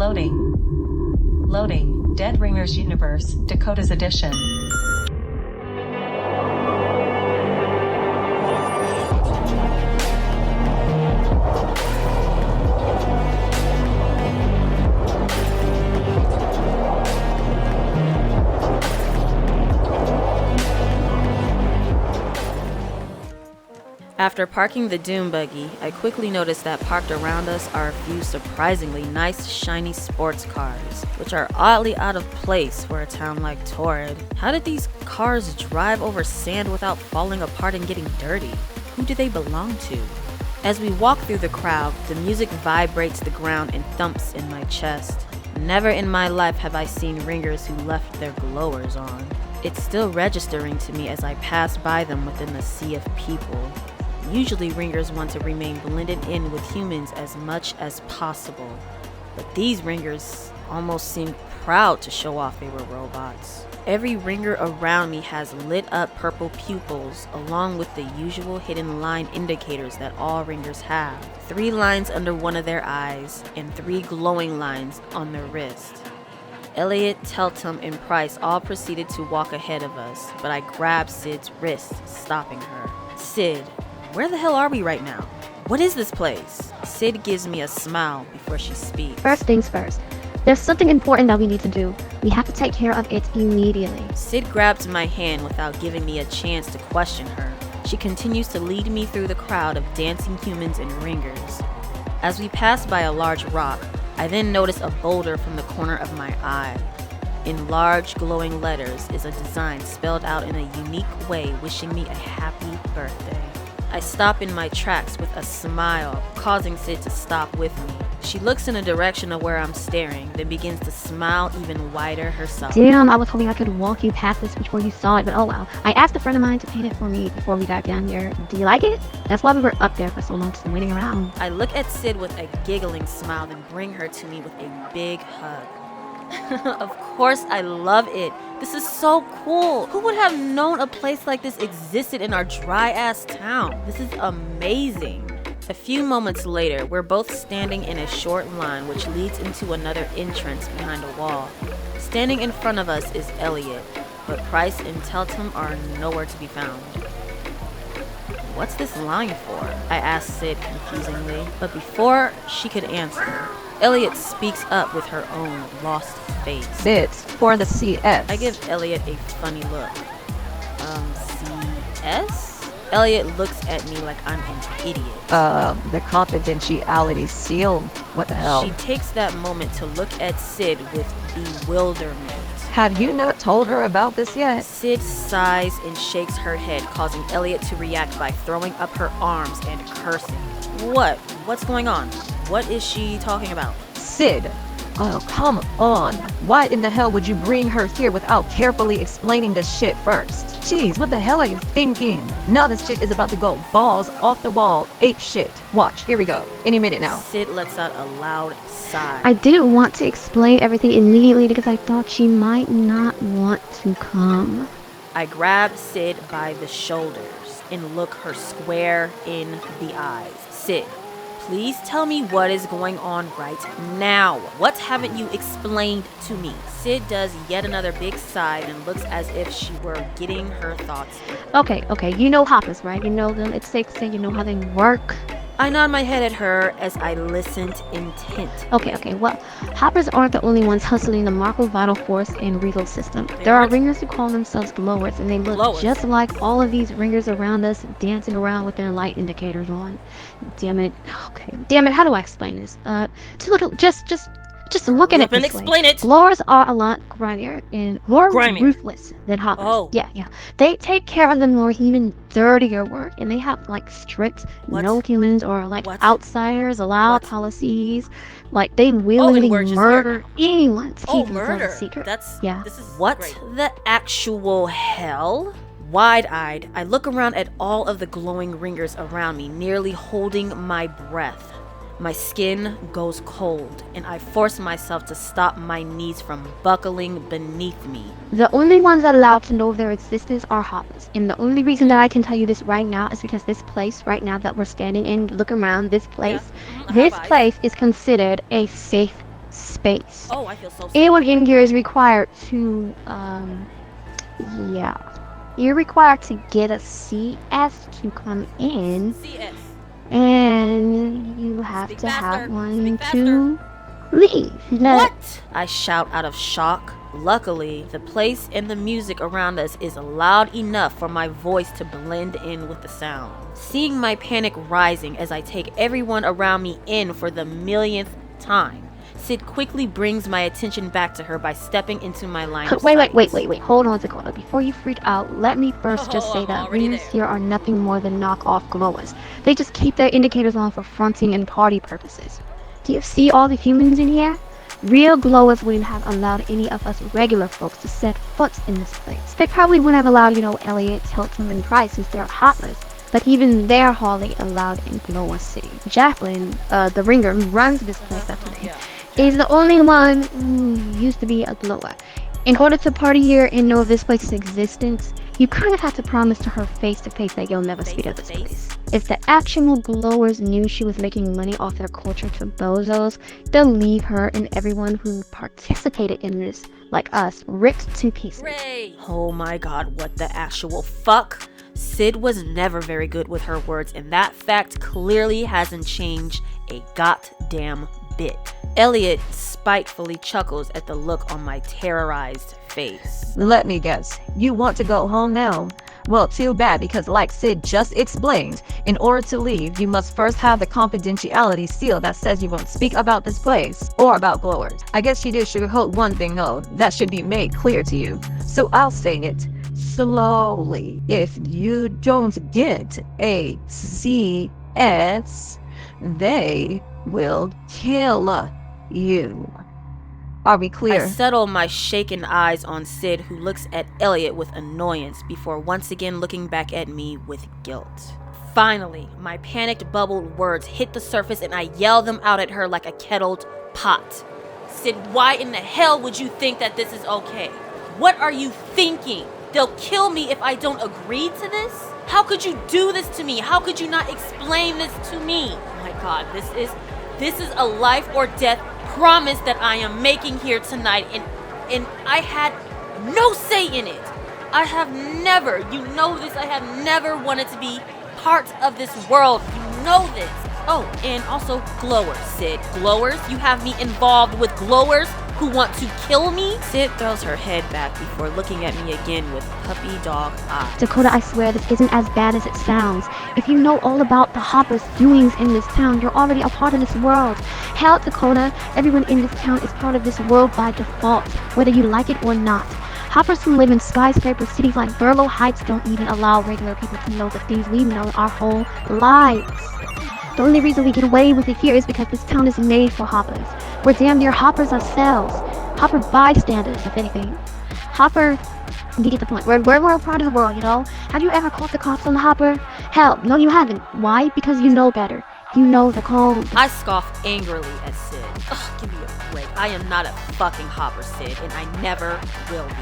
Loading. Loading. Dead Ringers Universe, Dakota's edition. After parking the dune buggy, I quickly noticed that parked around us are a few surprisingly nice, shiny sports cars, which are oddly out of place for a town like Torrid. How did these cars drive over sand without falling apart and getting dirty? Who do they belong to? As we walk through the crowd, the music vibrates the ground and thumps in my chest. Never in my life have I seen ringers who left their glowers on. It's still registering to me as I pass by them within the sea of people. Usually ringers want to remain blended in with humans as much as possible, but these ringers almost seemed proud to show off they were robots. Every ringer around me has lit up purple pupils along with the usual hidden line indicators that all ringers have. 3 lines under one of their eyes and 3 glowing lines on their wrist. Elliot, Teltum, and Price all proceeded to walk ahead of us, but I grabbed Sid's wrist, stopping her. Sid, where the hell are we right now? What is this place? Sid gives me a smile before she speaks. First things first. There's something important that we need to do. We have to take care of it immediately. Sid grabs my hand without giving me a chance to question her. She continues to lead me through the crowd of dancing humans and ringers. As we pass by a large rock, I then notice a boulder from the corner of my eye. In large glowing letters is a design spelled out in a unique way wishing me a happy birthday. I stop in my tracks with a smile, causing Sid to stop with me. She looks in the direction of where I'm staring, then begins to smile even wider herself. Damn, I was hoping I could walk you past this before you saw it, but oh well. I asked a friend of mine to paint it for me before we got down here. Do you like it? That's why we were up there for so long, just waiting around. I look at Sid with a giggling smile, then bring her to me with a big hug. Of course I love it. This is so cool. Who would have known a place like this existed in our dry-ass town? This is amazing. A few moments later, we're both standing in a short line which leads into another entrance behind a wall. Standing in front of us is Elliot, but Price and Teltum are nowhere to be found. What's this line for? I asked Sid confusingly, but before she could answer, Elliot speaks up with her own lost face. It's for the CS. I give Elliot a funny look. CS? Elliot looks at me like I'm an idiot. The confidentiality seal. What the hell? She takes that moment to look at Sid with bewilderment. Have you not told her about this yet? Sid sighs and shakes her head, causing Elliot to react by throwing up her arms and cursing. What? What's going on? What is she talking about? Sid. Oh, come on. Why in the hell would you bring her here without carefully explaining this shit first? Jeez, what the hell are you thinking? Now this chick is about to go balls off the wall, ape shit. Watch, here we go. Any minute now. Sid lets out a loud sigh. I didn't want to explain everything immediately because I thought she might not want to come. I grab Sid by the shoulders and look her square in the eyes. Sid, please tell me what is going on right now. What haven't you explained to me? Sid does yet another big sigh and looks as if she were getting her thoughts. Okay, you know hoppers, right? You know them. It's safe to say you know how they work. I nod my head at her as I listened intent. Okay, well, hoppers aren't the only ones hustling the Marco Vital Force and Regal system. There are ringers who call themselves glowers, and they look just like all of these ringers around us dancing around with their light indicators on. Damn it, how do I explain this? Just look at it this explain way. it. Glowers are a lot grimier and more ruthless than hoppers. Oh. Yeah. They take care of the more even dirtier work, and they have like strict no humans or like outsiders allowed policies. Like they willingly murder anyone to keep themselves a secret. This is what the actual hell? Wide-eyed, I look around at all of the glowing ringers around me, nearly holding my breath. My skin goes cold, and I force myself to stop my knees from buckling beneath me. The only ones allowed to know their existence are hoppers. And the only reason that I can tell you this right now is because this place right now that we're standing in, look around this place. This place is considered a safe space. Oh, I feel so sick. Anyone in here is required to, yeah. You're required to get a CS to come in, CS. and you have Speak to faster. have one Speak faster. to leave. No. What? I shout out of shock. Luckily, the place and the music around us is loud enough for my voice to blend in with the sound. Seeing my panic rising as I take everyone around me in for the millionth time, Sid quickly brings my attention back to her by stepping into my line of sight. Wait. Hold on, Dakota. Before you freak out, let me first just say I'm that already ringers there. here are nothing more than knockoff glowers. They just keep their indicators on for fronting and party purposes. Do you see all the humans in here? Real glowers wouldn't have allowed any of us regular folks to set foot in this place. They probably wouldn't have allowed, Elliot, Hilton, and Price since they're hotless. But even they're hardly allowed in Glower City. Jacqueline, the ringer who runs this place up today, is the only one who used to be a glower. In order to party here and know of this place's existence, you kind of have to promise to her face to face that you'll never speak of this place. If the actual glowers knew she was making money off their culture to bozos, they'll leave her and everyone who participated in this, like us, ripped to pieces. Ray. Oh my god, what the actual fuck? Sid was never very good with her words, and that fact clearly hasn't changed a goddamn bit. Elliot spitefully chuckles at the look on my terrorized face. Let me guess, you want to go home now? Well, too bad, because like Sid just explained, in order to leave, you must first have the confidentiality seal that says you won't speak about this place or about glowers. I guess she did sugarcoat one thing though, that should be made clear to you. So I'll say it slowly. If you don't get a CS, they will kill you. Are we clear? I settle my shaken eyes on Sid, who looks at Elliot with annoyance before once again looking back at me with guilt. Finally, my panicked bubbled words hit the surface and I yell them out at her like a kettled pot. Sid, why in the hell would you think that this is okay? What are you thinking? They'll kill me if I don't agree to this? How could you do this to me? How could you not explain this to me? Oh my god, this is a life or death promise that I am making here tonight, and I had no say in it. I have never, you know this, I have never wanted to be part of this world. You know this. Oh, and also glowers, Sid. Glowers? You have me involved with glowers who want to kill me? Sid throws her head back before looking at me again with puppy dog eyes. Dakota, I swear this isn't as bad as it sounds. If you know all about the Hoppers' doings in this town, you're already a part of this world. Hell, Dakota, everyone in this town is part of this world by default, whether you like it or not. Hoppers who live in skyscraper cities like Burlow Heights don't even allow regular people to know the things we've known our whole lives. The only reason we get away with it here is because this town is made for Hoppers. We're damn near Hoppers ourselves. Hopper bystanders, if anything. Hopper, you get the point. We're a part of the world, Have you ever called the cops on the Hopper? Hell, no you haven't. Why? Because you know better. You know the code. I scoff angrily at Sid. Ugh, give me a break. I am not a fucking Hopper, Sid, and I never will be.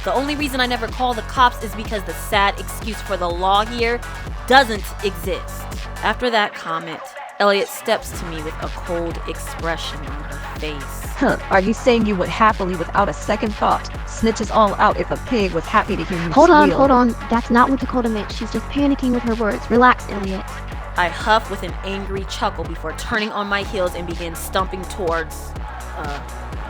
The only reason I never call the cops is because the sad excuse for the law here doesn't exist. After that comment, Elliot steps to me with a cold expression on her face. Are you saying you would happily, without a second thought, snitch us all out if a pig was happy to hear you Hold squeal? on. That's not what Dakota meant. She's just panicking with her words. Relax, Elliot. I huff with an angry chuckle before turning on my heels and begin stomping towards,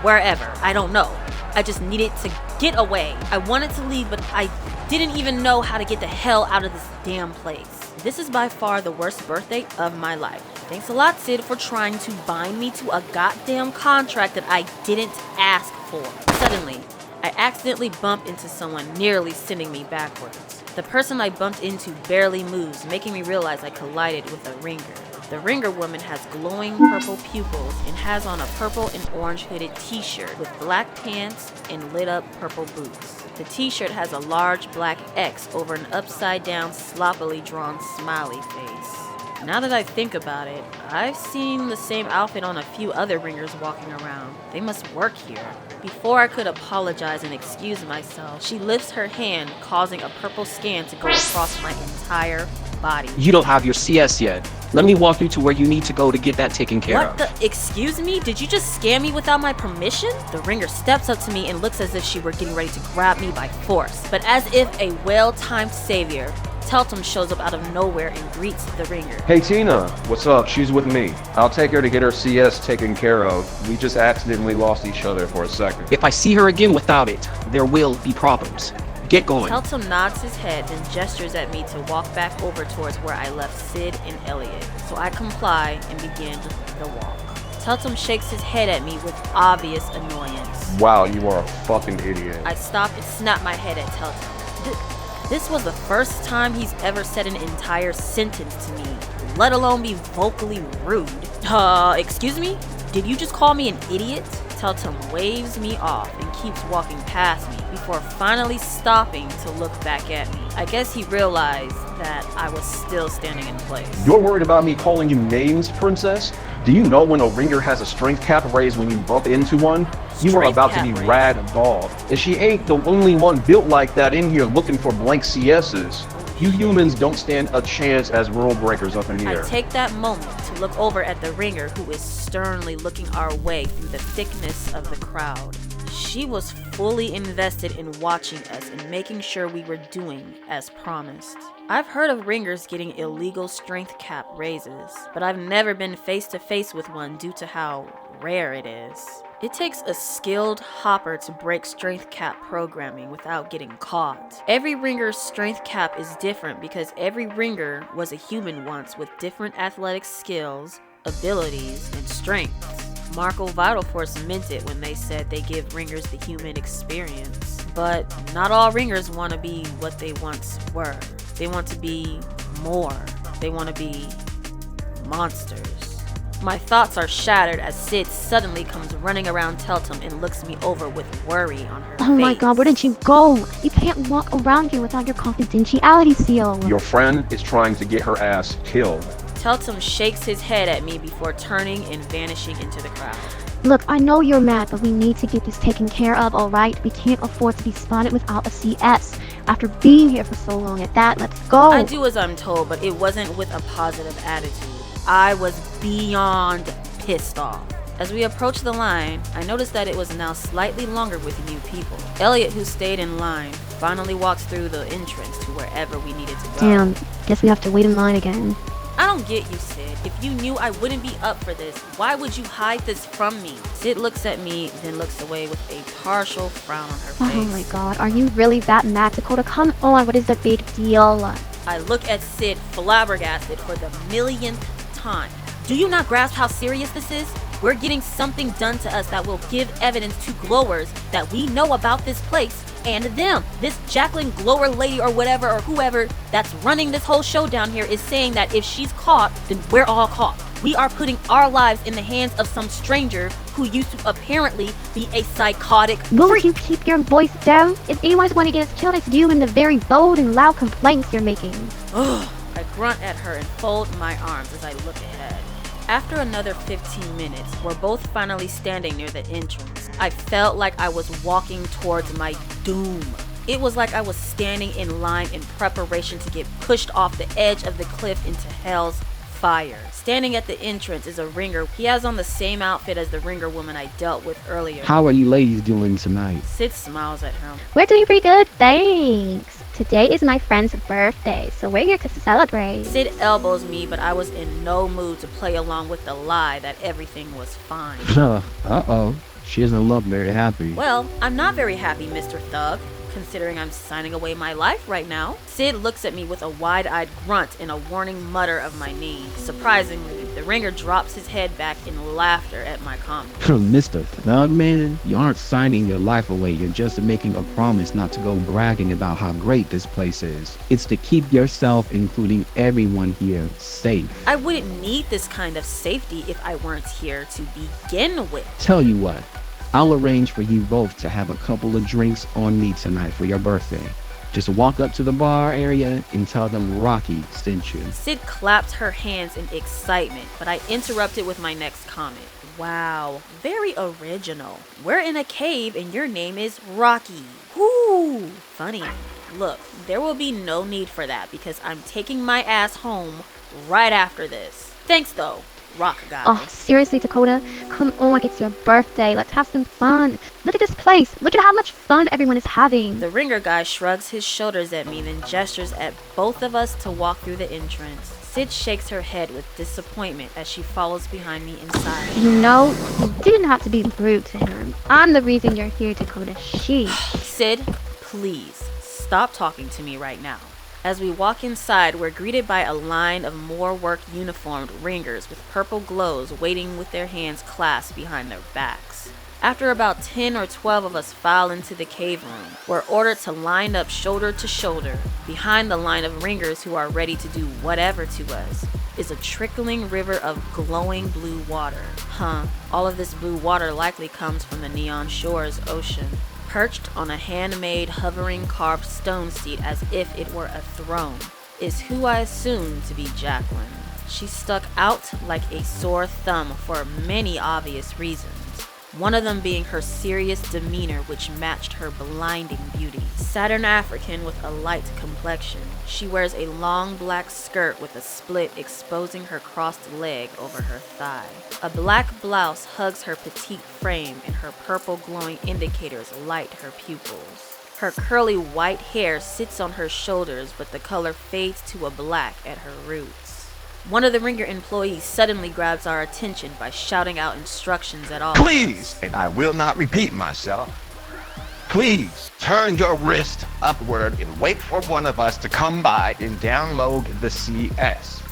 wherever. I don't know. I just needed to get away. I wanted to leave, but I didn't even know how to get the hell out of this damn place. This is by far the worst birthday of my life. Thanks a lot, Sid, for trying to bind me to a goddamn contract that I didn't ask for. Suddenly, I accidentally bump into someone, nearly sending me backwards. The person I bumped into barely moves, making me realize I collided with a ringer. The ringer woman has glowing purple pupils and has on a purple and orange hooded t-shirt with black pants and lit up purple boots. The t-shirt has a large black X over an upside down, sloppily drawn smiley face. Now that I think about it, I've seen the same outfit on a few other ringers walking around. They must work here. Before I could apologize and excuse myself, she lifts her hand, causing a purple scan to go across my entire body. You don't have your CS yet. Let me walk you to where you need to go to get that taken care of. What the? Excuse me? Did you just scam me without my permission? The ringer steps up to me and looks as if she were getting ready to grab me by force. But as if a well-timed savior, Teltum shows up out of nowhere and greets the ringer. Hey Tina, what's up? She's with me. I'll take her to get her CS taken care of. We just accidentally lost each other for a second. If I see her again without it, there will be problems. Get going. Teltum nods his head and gestures at me to walk back over towards where I left Sid and Elliot. So I comply and begin the walk. Teltum shakes his head at me with obvious annoyance. Wow, you are a fucking idiot. I stop and snap my head at Teltum. This was the first time he's ever said an entire sentence to me, let alone be vocally rude. Excuse me? Did you just call me an idiot? Teltum waves me off and keeps walking past me before finally stopping to look back at me. I guess he realized that I was still standing in place. You're worried about me calling you names, princess? Do you know when a ringer has a strength cap raised when you bump into one? You are about to be ragdolled. And she ain't the only one built like that in here looking for blank CSs. You humans don't stand a chance as rule breakers up in here. I take that moment to look over at the ringer who is sternly looking our way through the thickness of the crowd. She was fully invested in watching us and making sure we were doing as promised. I've heard of ringers getting illegal strength cap raises, but I've never been face to face with one due to how rare it is. It takes a skilled hopper to break strength cap programming without getting caught. Every ringer's strength cap is different because every ringer was a human once with different athletic skills, abilities, and strengths. Marco Vital Force meant it when they said they give ringers the human experience. But not all ringers want to be what they once were. They want to be more. They want to be monsters. My thoughts are shattered as Sid suddenly comes running around Teltum and looks me over with worry on her face. Oh my god, where did you go? You can't walk around here without your confidentiality seal. Your friend is trying to get her ass killed. Teltum shakes his head at me before turning and vanishing into the crowd. Look, I know you're mad, but we need to get this taken care of, alright? We can't afford to be spotted without a CS. After being here for so long at that, let's go. I do as I'm told, but it wasn't with a positive attitude. I was beyond pissed off. As we approached the line, I noticed that it was now slightly longer with new people. Elliot, who stayed in line, finally walked through the entrance to wherever we needed to go. Damn, guess we have to wait in line again. I don't get you, Sid. If you knew I wouldn't be up for this, why would you hide this from me? Sid looks at me, then looks away with a partial frown on her face. Oh my god, are you really that mad, Dakota? Come on, what is the big deal? I look at Sid flabbergasted for the millionth time. Do you not grasp how serious this is? We're getting something done to us that will give evidence to glowers that we know about this place and them. This Jacqueline Glower lady or whatever or whoever that's running this whole show down here is saying that if she's caught, then we're all caught. We are putting our lives in the hands of some stranger who used to apparently be a psychotic Will freak. you keep your voice down? If anyone's want to get us killed, it's you and the very bold and loud complaints you're making. Ugh. I grunt at her and fold my arms as I look ahead. After another 15 minutes, we're both finally standing near the entrance. I felt like I was walking towards my doom. It was like I was standing in line in preparation to get pushed off the edge of the cliff into hell's fire. Standing at the entrance is a ringer. He has on the same outfit as the ringer woman I dealt with earlier. How are you ladies doing tonight? Sid smiles at him. We're doing pretty good, thanks. Today is my friend's birthday, so we're here to celebrate. Sid elbows me, but I was in no mood to play along with the lie that everything was fine. Uh-oh. She doesn't look very happy. Well, I'm not very happy, Mr. Thug, considering I'm signing away my life right now. Sid looks at me with a wide-eyed grunt and a warning mutter of my name. Surprisingly, the ringer drops his head back in laughter at my comment. Mr. Thug, man, you aren't signing your life away. You're just making a promise not to go bragging about how great this place is. It's to keep yourself, including everyone here, safe. I wouldn't need this kind of safety if I weren't here to begin with. Tell you what, I'll arrange for you both to have a couple of drinks on me tonight for your birthday. Just walk up to the bar area and tell them Rocky sent you. Sid clapped her hands in excitement, but I interrupted with my next comment. Wow, very original. We're in a cave and your name is Rocky. Whoo, funny. Look, there will be no need for that because I'm taking my ass home right after this. Thanks though, rock guy. Oh, seriously, Dakota? Come on, it's your birthday. Let's have some fun. Look at this place. Look at how much fun everyone is having. The ringer guy shrugs his shoulders at me, then gestures at both of us to walk through the entrance. Sid shakes her head with disappointment as she follows behind me inside. You know, you didn't have to be rude to him. I'm the reason you're here, Dakota. Sid, please, stop talking to me right now. As we walk inside, we're greeted by a line of more work uniformed ringers with purple glows waiting with their hands clasped behind their backs. After about 10 or 12 of us file into the cave room, we're ordered to line up shoulder to shoulder. Behind the line of ringers who are ready to do whatever to us is a trickling river of glowing blue water. All of this blue water likely comes from the Neon Shores ocean. Perched on a handmade hovering carved stone seat as if it were a throne is who I assume to be Jacqueline. She stuck out like a sore thumb for many obvious reasons. One of them being her serious demeanor which matched her blinding beauty. Southern African with a light complexion, she wears a long black skirt with a split exposing her crossed leg over her thigh. A black blouse hugs her petite frame and her purple glowing indicators light her pupils. Her curly white hair sits on her shoulders but the color fades to a black at her roots. One of the ringer employees suddenly grabs our attention by shouting out instructions at all. Please, and I will not repeat myself, please turn your wrist upward and wait for one of us to come by and download the CS.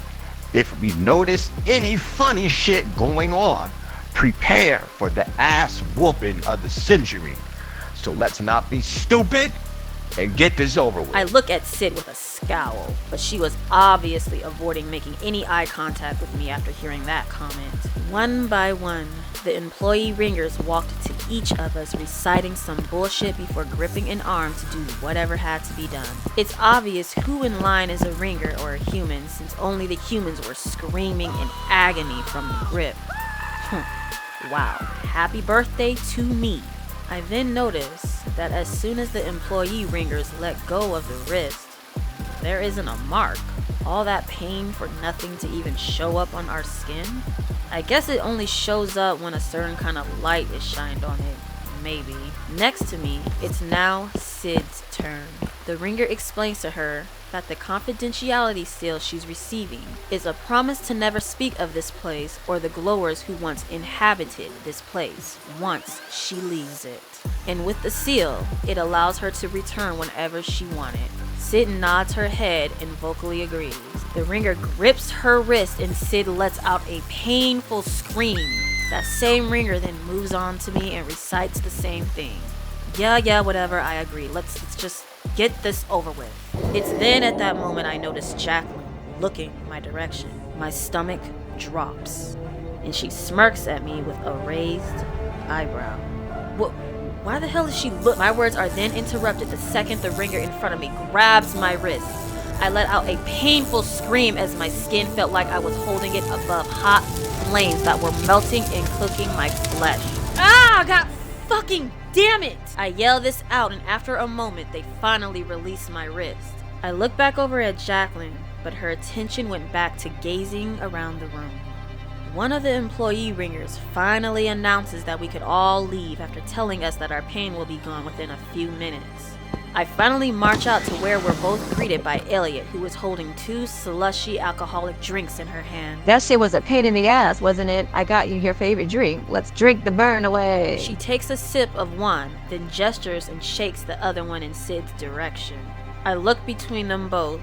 If we notice any funny shit going on, prepare for the ass whooping of the century. So let's not be stupid and get this over with. I look at Sid with a scowl, but she was obviously avoiding making any eye contact with me after hearing that comment. One by one, the employee ringers walked to each of us reciting some bullshit before gripping an arm to do whatever had to be done. It's obvious who in line is a ringer or a human since only the humans were screaming in agony from the grip. Wow, happy birthday to me. I then notice that as soon as the employee ringers let go of the wrist, there isn't a mark. All that pain for nothing to even show up on our skin? I guess it only shows up when a certain kind of light is shined on it. Maybe. Next to me, it's now Sid's turn. The ringer explains to her that the confidentiality seal she's receiving is a promise to never speak of this place or the glowers who once inhabited this place once she leaves it. And with the seal, it allows her to return whenever she wanted. Sid nods her head and vocally agrees. The ringer grips her wrist and Sid lets out a painful scream. That same ringer then moves on to me and recites the same thing. Yeah, whatever, I agree. Let's just get this over with. It's then at that moment I notice Jacqueline looking my direction. My stomach drops, and she smirks at me with a raised eyebrow. Why the hell is she look? My words are then interrupted the second the ringer in front of me grabs my wrist. I let out a painful scream as my skin felt like I was holding it above hot flames that were melting and cooking my flesh. God fucking damn it! I yell this out, and after a moment, they finally release my wrist. I look back over at Jacqueline, but her attention went back to gazing around the room. One of the employee ringers finally announces that we could all leave after telling us that our pain will be gone within a few minutes. I finally march out to where we're both greeted by Elliot, who is holding 2 slushy alcoholic drinks in her hand. That shit was a pain in the ass, wasn't it? I got you your favorite drink. Let's drink the burn away. She takes a sip of one, then gestures and shakes the other one in Sid's direction. I look between them both,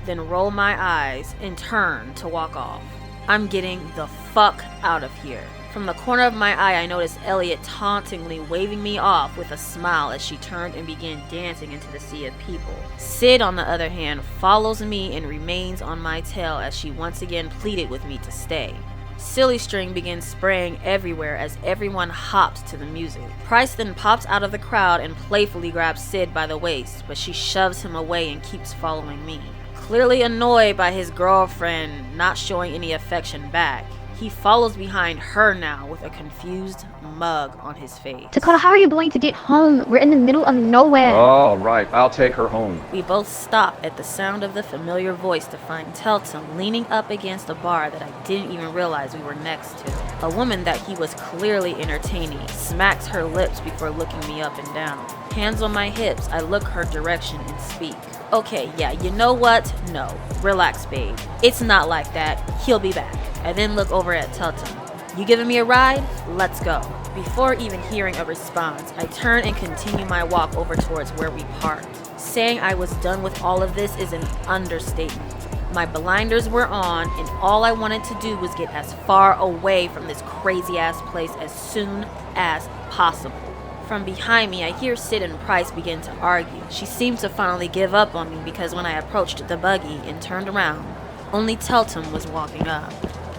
then roll my eyes and turn to walk off. I'm getting the fuck out of here. From the corner of my eye, I noticed Elliot tauntingly waving me off with a smile as she turned and began dancing into the sea of people. Sid, on the other hand, follows me and remains on my tail as she once again pleaded with me to stay. Silly string begins spraying everywhere as everyone hops to the music. Price then pops out of the crowd and playfully grabs Sid by the waist, but she shoves him away and keeps following me. Clearly annoyed by his girlfriend not showing any affection back, he follows behind her now with a confused mug on his face. Dakota, how are you going to get home? We're in the middle of nowhere. All right, I'll take her home. We both stop at the sound of the familiar voice to find Teltum leaning up against a bar that I didn't even realize we were next to. A woman that he was clearly entertaining smacks her lips before looking me up and down. Hands on my hips, I look her direction and speak. Okay, yeah, you know what? No. Relax, babe. It's not like that. He'll be back. I then look over at Teltum. You giving me a ride? Let's go. Before even hearing a response, I turn and continue my walk over towards where we parked. Saying I was done with all of this is an understatement. My blinders were on, and all I wanted to do was get as far away from this crazy-ass place as soon as possible. From behind me, I hear Sid and Price begin to argue. She seemed to finally give up on me because when I approached the buggy and turned around, only Teltum was walking up.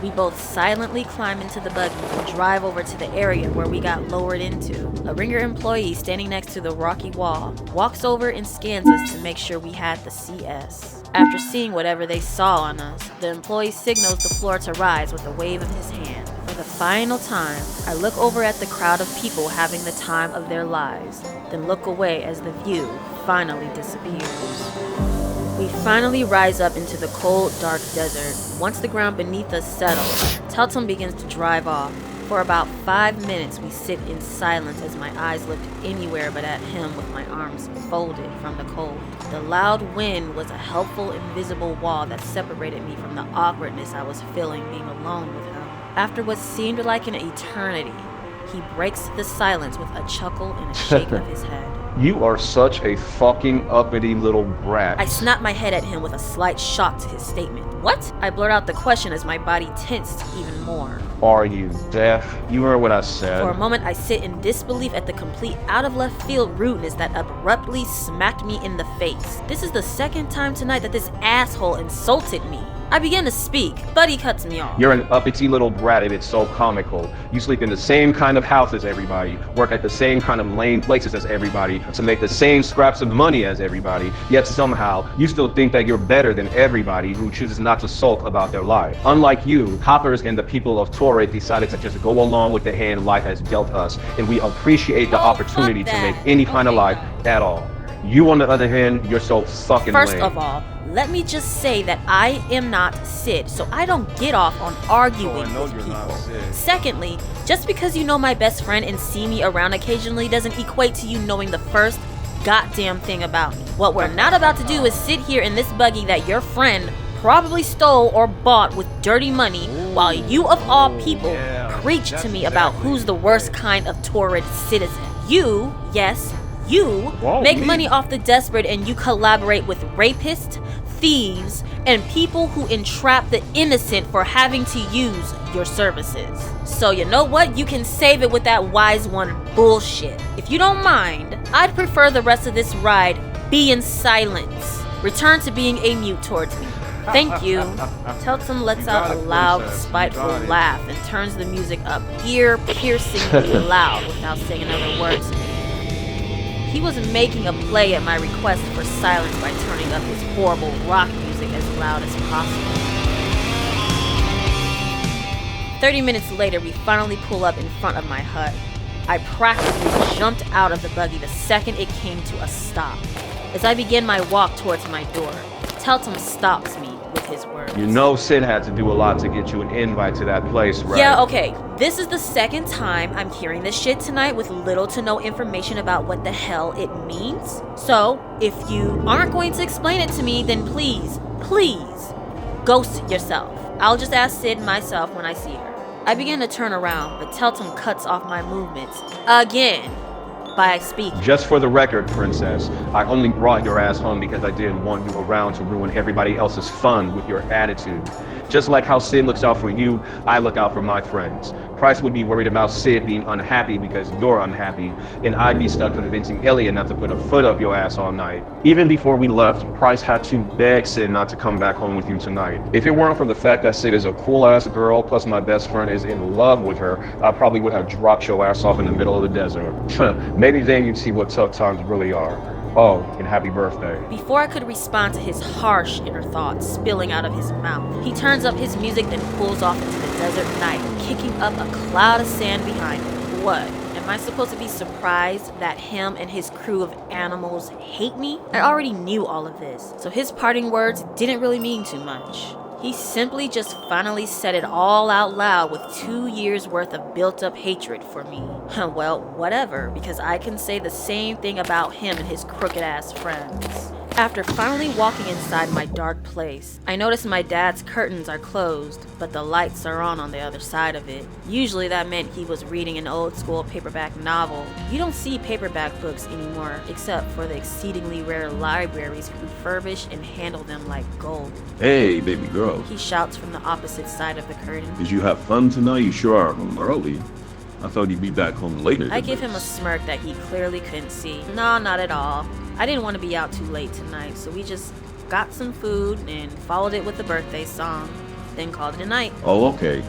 We both silently climb into the buggy and drive over to the area where we got lowered into. A Ringer employee standing next to the rocky wall walks over and scans us to make sure we had the CS. After seeing whatever they saw on us, the employee signals the floor to rise with a wave of his hand. For the final time, I look over at the crowd of people having the time of their lives, then look away as the view finally disappears. We finally rise up into the cold, dark desert. Once the ground beneath us settles, Teltum begins to drive off. For about 5 minutes, we sit in silence as my eyes looked anywhere but at him with my arms folded from the cold. The loud wind was a helpful, invisible wall that separated me from the awkwardness I was feeling being alone with him. After what seemed like an eternity, he breaks the silence with a chuckle and a shake of his head. You are such a fucking uppity little brat. I snap my head at him with a slight shock to his statement. What? I blurt out the question as my body tensed even more. Are you deaf? You heard what I said. For a moment, I sit in disbelief at the complete out-of-left-field rudeness that abruptly smacked me in the face. This is the second time tonight that this asshole insulted me. I begin to speak, but he cuts me off. You're an uppity little brat and it's so comical. You sleep in the same kind of house as everybody, work at the same kind of lame places as everybody, to make the same scraps of money as everybody, yet somehow you still think that you're better than everybody who chooses not to sulk about their life. Unlike you, Hoppers and the people of Torrid decided to just go along with the hand life has dealt us, and we appreciate the opportunity to make any kind of life at all. You, on the other hand, you're so fucking lame. First of all, let me just say that I am not Sid, so I don't get off on arguing with people. Secondly, just because you know my best friend and see me around occasionally doesn't equate to you knowing the first goddamn thing about me. What we're not about to do is sit here in this buggy that your friend probably stole or bought with dirty money while you of all people preach to me about who's the worst kind of Torrid citizen. You, yes, you make money off the desperate and you collaborate with rapists, thieves, and people who entrap the innocent for having to use your services. So you know what? You can save it with that wise one bullshit. If you don't mind, I'd prefer the rest of this ride be in silence. Return to being a mute towards me. Thank you. Teltum lets out a loud, spiteful laugh and turns the music up ear-piercingly loud without saying another word to me. He was making a play at my request for silence by turning up his horrible rock music as loud as possible. 30 minutes later, we finally pull up in front of my hut. I practically jumped out of the buggy the second it came to a stop. As I begin my walk towards my door, Teltum stops me with his words. You know Sid had to do a lot to get you an invite to that place, right? Yeah, okay. This is the second time I'm hearing this shit tonight with little to no information about what the hell it means. So, if you aren't going to explain it to me, then please, ghost yourself. I'll just ask Sid myself when I see her. I begin to turn around, but Teltum cuts off my movements again by speaking. Just for the record, princess, I only brought your ass home because I didn't want you around to ruin everybody else's fun with your attitude. Just like how Sid looks out for you, I look out for my friends. Price would be worried about Sid being unhappy because you're unhappy, and I'd be stuck convincing Elliot not to put a foot up your ass all night. Even before we left, Price had to beg Sid not to come back home with you tonight. If it weren't for the fact that Sid is a cool-ass girl, plus my best friend is in love with her, I probably would have dropped your ass off in the middle of the desert. Maybe then you'd see what tough times really are. Oh, and happy birthday. Before I could respond to his harsh inner thoughts spilling out of his mouth, he turns up his music, then pulls off into the desert night, kicking up a cloud of sand behind him. What? Am I supposed to be surprised that him and his crew of animals hate me? I already knew all of this, so his parting words didn't really mean too much. He simply just finally said it all out loud with 2 years worth of built-up hatred for me. Well, whatever, because I can say the same thing about him and his crooked-ass friends. After finally walking inside my dark place, I noticed my dad's curtains are closed, but the lights are on the other side of it. Usually that meant he was reading an old-school paperback novel. You don't see paperback books anymore, except for the exceedingly rare libraries who refurbish and handle them like gold. Hey, baby girl. He shouts from the opposite side of the curtain. Did you have fun tonight? You sure are home early. I thought you'd be back home later. I give him a smirk that he clearly couldn't see. No, not at all. I didn't want to be out too late tonight, so we just got some food and followed it with the birthday song, then called it a night. Oh, okay.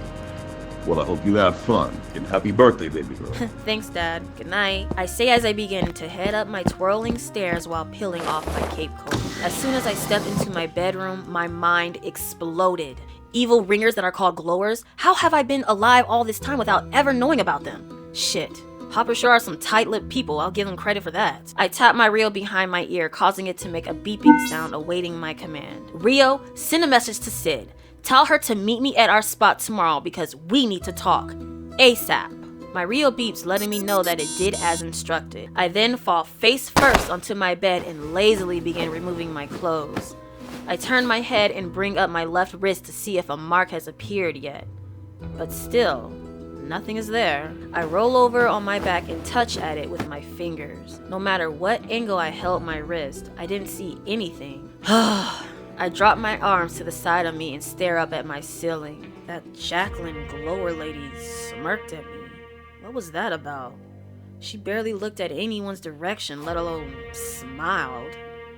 Well, I hope you have fun, and happy birthday, baby girl. Thanks, Dad. Good night. I say as I begin to head up my twirling stairs while peeling off my cape coat. As soon as I stepped into my bedroom, my mind exploded. Evil ringers that are called glowers? How have I been alive all this time without ever knowing about them? Shit. Hoppers sure are some tight-lipped people, I'll give them credit for that. I tapped my Rio behind my ear, causing it to make a beeping sound awaiting my command. Rio, send a message to Sid. Tell her to meet me at our spot tomorrow because we need to talk. ASAP. My Rio beeps, letting me know that it did as instructed. I then fall face first onto my bed and lazily begin removing my clothes. I turn my head and bring up my left wrist to see if a mark has appeared yet. But still, nothing is there. I roll over on my back and touch at it with my fingers. No matter what angle I held my wrist, I didn't see anything. I drop my arms to the side of me and stare up at my ceiling. That Jacqueline Glower lady smirked at me. What was that about? She barely looked at anyone's direction, let alone smiled.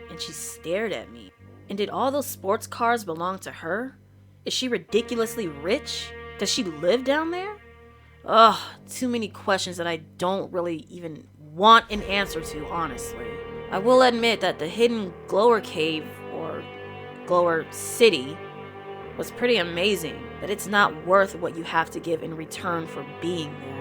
And she stared at me. And did all those sports cars belong to her? Is she ridiculously rich? Does she live down there? Ugh, too many questions that I don't really even want an answer to, honestly. I will admit that the hidden Glower Cave, or Glower City, was pretty amazing, but it's not worth what you have to give in return for being there.